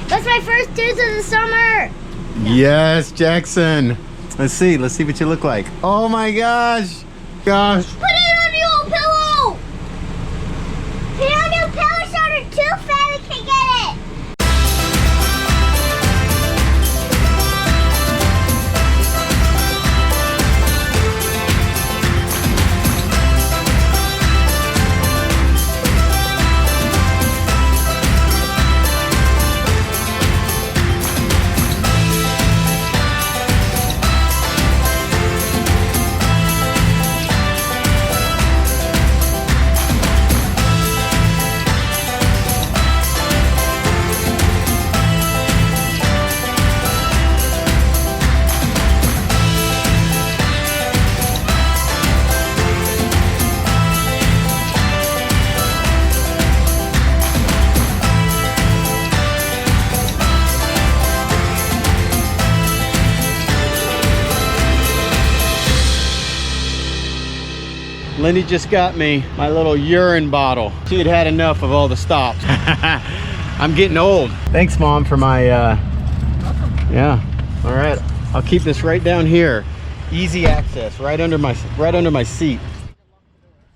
That's my first tooth of the summer. Yes, Jackson. Let's see what you look like. Oh my gosh. Gosh. Put it on your pillow. Put it on your pillow so the tooth fairy can get it. Lindy just got me my little urine bottle. She had had enough of all the stops. I'm getting old. Thanks, Mom, for my, yeah. All right, I'll keep this right down here. Easy access, right under my seat.